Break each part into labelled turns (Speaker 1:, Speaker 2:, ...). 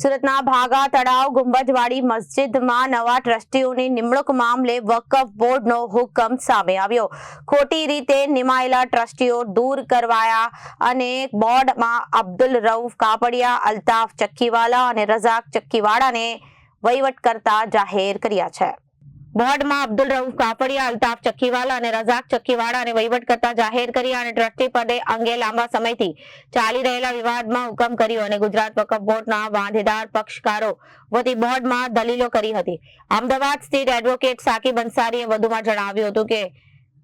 Speaker 1: સુરતના ભાગા તળાવ ગુંબજવાડી મસ્જિદમાં નવા ટ્રસ્ટીઓની નિમણૂક મામલે વકફ બોર્ડનો હુકમ સામે આવ્યો। ખોટી રીતે નિમાયેલા ટ્રસ્ટીઓ દૂર કરવાયા અને બોર્ડમાં અબ્દુલ રઉફ કાપડિયા, અલ્તાફ ચક્કીવાલા અને રઝાક ચક્કીવાડાને વહીવટ કરતા જાહેર કર્યા છે। બોર્ડમાં અબ્દુલ રઉફ કાપડિયા, અલ્તાફ ચક્કીવાલા અને રઝાક ચક્કીવાડાને વહીવટ કરતા જાહેર કર્યા અને ટ્રસ્ટી પદે અંગે લાંબા સમયથી ચાલી રહેલા વિવાદમાં હુકમ કર્યો અને ગુજરાત વકફ બોર્ડના વાંધેદાર પક્ષકારો વતી બોર્ડમાં દલીલો કરી હતી। અમદાવાદ સ્થિત એડવોકેટ સાકિબ અંસારીએ વધુમાં જણાવ્યું હતું કે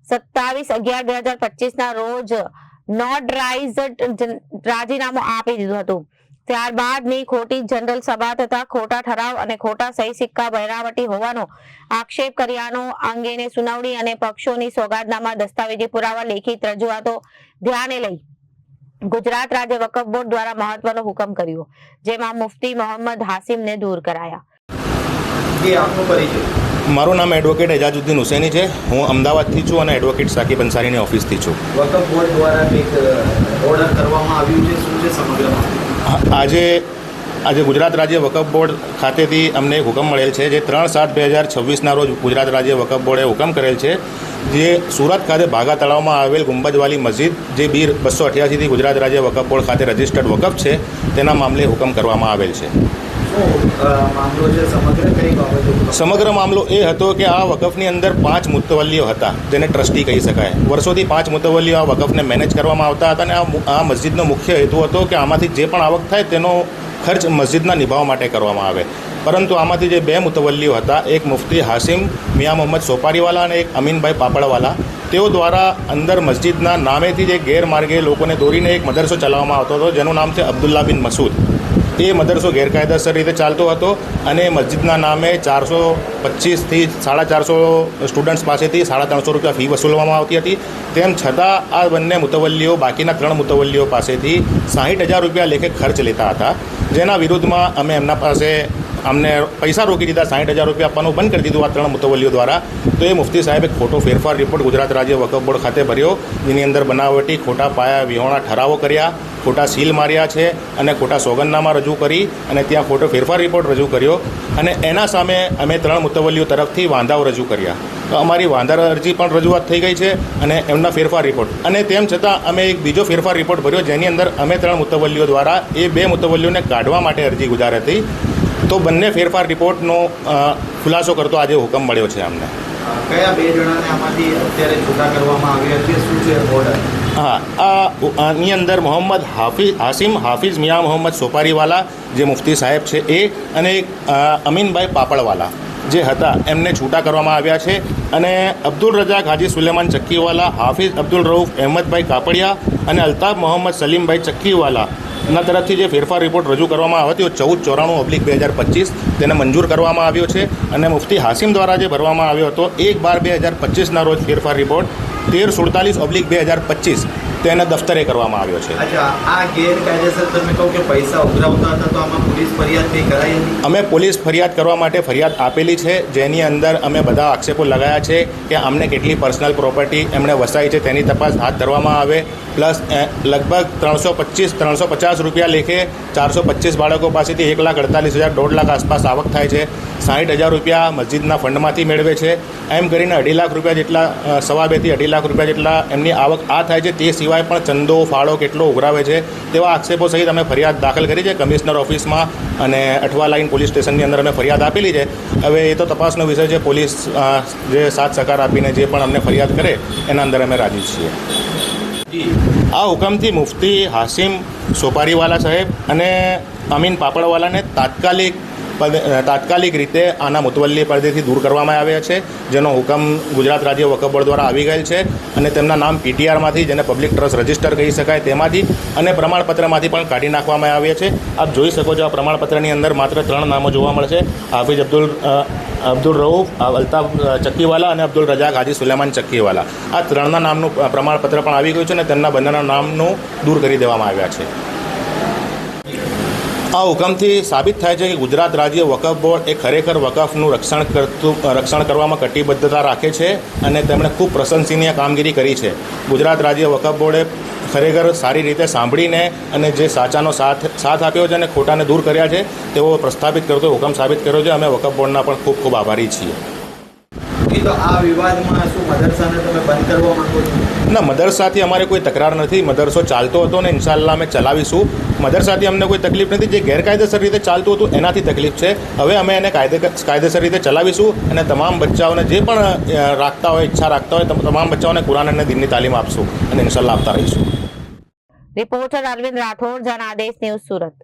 Speaker 1: 27/11/2025 રોજ નોટરાઇઝ્ડ રાજીનામું આપી દીધું હતું। ત્યારબાદની ખોટી જનરલ સભા તથા ખોટા ઠરાવ અને ખોટા સહી સિક્કા બનાવટી હોવાનો આક્ષેપ કર્યાનો અંગેની સુનાવણી અને પક્ષોની સોગાદનામા દસ્તાવેજી પુરાવા લેખિત રજૂઆતો ધ્યાને લઈ ગુજરાત રાજ્ય વકફ બોર્ડ દ્વારા મહત્વનો હુકમ કર્યો, જેમાં મુફ્તી મોહમ્મદ હાસિમને દૂર કરાયા।
Speaker 2: મારું નામ એડવોકેટ એજાજુદ્દીન હુસૈની છે। હું અમદાવાદથી છું અને એડવોકેટ સાકિબ અંસારીની ઓફિસથી છું।
Speaker 3: વકફ બોર્ડ દ્વારા એક ઓર્ડર કરવામાં આવ્યું છે, શું છે સમગ્ર મામલો?
Speaker 2: આજે ગુજરાત રાજ્ય વકફ બોર્ડ ખાતેથી અમને હુકમ મળેલ છે, જે 3/7/2026 રોજ ગુજરાત રાજ્ય વકફ બોર્ડે હુકમ કરેલ છે, જે સુરત ખાતે ભાગા તળાવમાં આવેલ ગુંબજવાલી મસ્જિદ જે બી 288થી ગુજરાત રાજ્ય વકફ બોર્ડ ખાતે રજિસ્ટર્ડ વકફ છે, તેના મામલે હુકમ કરવામાં આવેલ છે। સમગ્ર મામલો એ હતો કે આ વકફની અંદર 5 મુતવલ્લીઓ હતા, જેને ટ્રસ્ટી કહી શકાય। વર્ષોથી 5 મુતવલ્લીઓ આ વકફને મેનેજ કરવામાં આવતા હતા અને આ મસ્જિદનો મુખ્ય હેતુ હતો કે આમાંથી જે પણ આવક થાય તેનો ખર્ચ મસ્જિદના નિભાવવા માટે કરવામાં આવે। પરંતુ આમાંથી જે 2 મુતવલ્લીઓ હતા, એક મુફ્તી હાસિમ મિયા મોહમ્મદ સોપારીવાલા અને એક અમીનભાઈ પાપડવાલા, તેઓ દ્વારા અંદર મસ્જિદના નામેથી જે ગેરમાર્ગે લોકોને દોરીને એક મદરસો ચલાવવામાં આવતો હતો, જેનું નામ છે અબ્દુલ્લા બિન મસૂદ। એ મદરસો ગેરકાયદેસર રીતે ચાલતો હતો અને મસ્જિદના નામે 425થી 450 સ્ટુડન્ટ્સ પાસેથી 350 રૂપિયા ફી વસૂલવામાં આવતી હતી। તેમ છતાં આ બંને મુતવલ્લીઓ બાકીના 3 મુતવલ્લીઓ પાસેથી 60,000 રૂપિયા લેખે ખર્ચ લેતા હતા, જેના વિરુદ્ધમાં અમે એમના પાસે અમને પૈસા રોકી દીધા। 60,000 રૂપિયા આપવાનું બંધ કરી દીધું આ 3 મુતવલ્લીઓ દ્વારા। તો એ મુફ્તી સાહેબે ખોટો ફેરફાર રિપોર્ટ ગુજરાત રાજ્ય વકફ બોર્ડ ખાતે ભર્યો, જેની અંદર બનાવટી ખોટા પાયા વિહોણા ઠરાવો કર્યા, ખોટા સીલ માર્યા છે અને ખોટા સોગંદનામા રજૂ કરી અને ત્યાં ખોટો ફેરફાર રિપોર્ટ રજૂ કર્યો અને એના સામે અમે 3 મુતવલ્લીઓ તરફથી વાંધાઓ રજૂ કર્યા। તો અમારી વાંધા અરજી પણ રજૂઆત થઈ ગઈ છે અને એમના ફેરફાર રિપોર્ટ, અને તેમ છતાં અમે એક બીજો ફેરફાર રિપોર્ટ ભર્યો, જેની અંદર અમે 3 મુતવલ્લીઓ દ્વારા એ 2 મુતવલ્લીઓને કાઢવા માટે અરજી ગુજારી હતી। તો બંને ફેરફાર રિપોર્ટનો ખુલાસો કરતો આજે હુકમ મળ્યો છે અમને।
Speaker 3: કયા 2 જણાને આમાંથી અત્યારે છૂટા કરવામાં આવ્યા છે, શું છે ઓર્ડર?
Speaker 2: આની અંદર મોહમ્મદ હાસિમ હાફિઝ મિયા મોહમ્મદ સોપારીવાલા જે મુફ્તી સાહેબ છે એ, અને અમીનભાઈ પાપડવાલા જે હતા, એમને છૂટા કરવામાં આવ્યા છે। અને અબ્દુલ રઝાક હાજી સુલેમાન ચક્કીવાલા, હાફિઝ અબ્દુલ રઉફ અહેમદભાઈ કાપડિયા અને અલ્તાફ મોહમ્મદ સલીમભાઈ ચક્કીવાલા ના તરફથી જે ફેરફાર રિપોર્ટ રજૂ કરવામાં આવ્યો હતો 1494/2025 તેને મંજૂર કરવામાં આવ્યો છે। અને મુફ્તી હાસિમ દ્વારા જે ભરવામાં આવ્યો હતો 1/12/2025 રોજ ફેરફાર રિપોર્ટ 1347/2025 તેને દફતરે કરવામાં આવ્યો છે।
Speaker 3: અચ્છા, આ ગેરકાયદેસર તમે કહો કે પૈસા ઉઘરાવતા હતા, તો આમાં પોલીસ ફરિયાદ કંઈ કરાઈ હતી?
Speaker 2: અમે પોલીસ ફરિયાદ કરવા માટે ફરિયાદ આપેલી છે, જેની અંદર અમે બધા આક્ષેપો લગાયા છે કે અમને કેટલી પર્સનલ પ્રોપર્ટી એમણે વસાવી છે તેની તપાસ હાથ ધરવામાં આવે, પ્લસ લગભગ 350 રૂપિયા લેખે 425 બાળકો પાસેથી 1,48,000 1.5 લાખ આસપાસ આવક થાય છે। 60,000 રૂપિયા મસ્જિદના ફંડમાંથી મેળવે છે। એમ કરીને 2.5 લાખ રૂપિયા જેટલા 2.5 થી 2.5 લાખ રૂપિયા જેટલા એમની આવક આ થાય છે। તે સિવાય પણ ચંદો ફાળો કેટલો ઉઘરાવે છે તેવા આક્ષેપો સહિત અમે ફરિયાદ દાખલ કરી છે કમિશનર ઓફિસમાં અને અઠવા લાઈન પોલીસ સ્ટેશનની અંદર અમે ફરિયાદ આપેલી છે। હવે એ તો તપાસનો વિષય છે, પોલીસ જે સાથ સહકાર આપીને જે પણ અમને ફરિયાદ કરે એના અંદર અમે રાજી છીએ। આ હુકમથી મુફ્તી હાસિમ સોપારીવાલા સાહેબ અને અમીન પાપડવાલાને તાત્કાલિક રીતે આના મુતવલ્લી પડદેથી દૂર કરવામાં આવ્યા છે, જેનો હુકમ ગુજરાત રાજ્ય વકફ બોર્ડ દ્વારા આવી ગયેલ છે। અને તેમના નામ PTRમાંથી, જેને પબ્લિક ટ્રસ્ટ રજિસ્ટર કહી શકાય, તેમાંથી અને પ્રમાણપત્રમાંથી પણ કાઢી નાખવામાં આવ્યા છે। આપ જોઈ શકો છો આ પ્રમાણપત્રની અંદર માત્ર 3 નામો જોવા મળશે, હાફિઝ અબ્દુલ રઉફ, અલ્તાફ ચક્કીવાલા અને અબ્દુલ રઝાક હાજી સુલેમાન ચક્કીવાલા। આ 3ના નામનું પ્રમાણપત્ર પણ આવી ગયું છે અને તેમના બંનેના નામનું દૂર કરી દેવામાં આવ્યા છે। આ હુકમથી સાબિત થાય છે કે ગુજરાત રાજ્ય વકફ બોર્ડ એ ખરેખર વકફનું રક્ષણ કરવામાં કટિબદ્ધતા રાખે છે અને તેમણે ખૂબ પ્રશંસનીય કામગીરી કરી છે. ગુજરાત રાજ્ય વકફ બોર્ડે ખરેખર સારી રીતે સાંભળીને અને જે સાચાનો સાથ આપ્યો છે અને ખોટાને દૂર કર્યા છે તેવો પ્રસ્થાપિત કરતો હુકમ સાબિત કર્યો છે. અમે વકફ બોર્ડના પણ ખૂબ ખૂબ આભારી છીએ.
Speaker 3: તો આ વિવાદમાં શું મદરસાને તમે બંધ કરવા માંગો છો?
Speaker 2: ના, મદરસાથી અમારે કોઈ તકરાર નથી. મદરસો ચાલતો હતો ને ઇન્શાલ્લાહ અમે ચલાવીશું. મદરસાથી અમને કોઈ તકલીફ નથી. જે ગેરકાયદેસર રીતે ચાલતું હતું એનાથી તકલીફ છે. હવે અમે એને કાયદેસર રીતે ચલાવીશું અને તમામ બચ્ચાઓને જે પણ રાખતા હોય, ઈચ્છા રાખતા હોય, તમામ બચ્ચાઓને કુરાન અને દીનની તાલીમ આપશું અને ઇન્શાલ્લાહ આપતા રહીશું.
Speaker 1: Reporter Arvind Rathod, Janadesh news, Surat.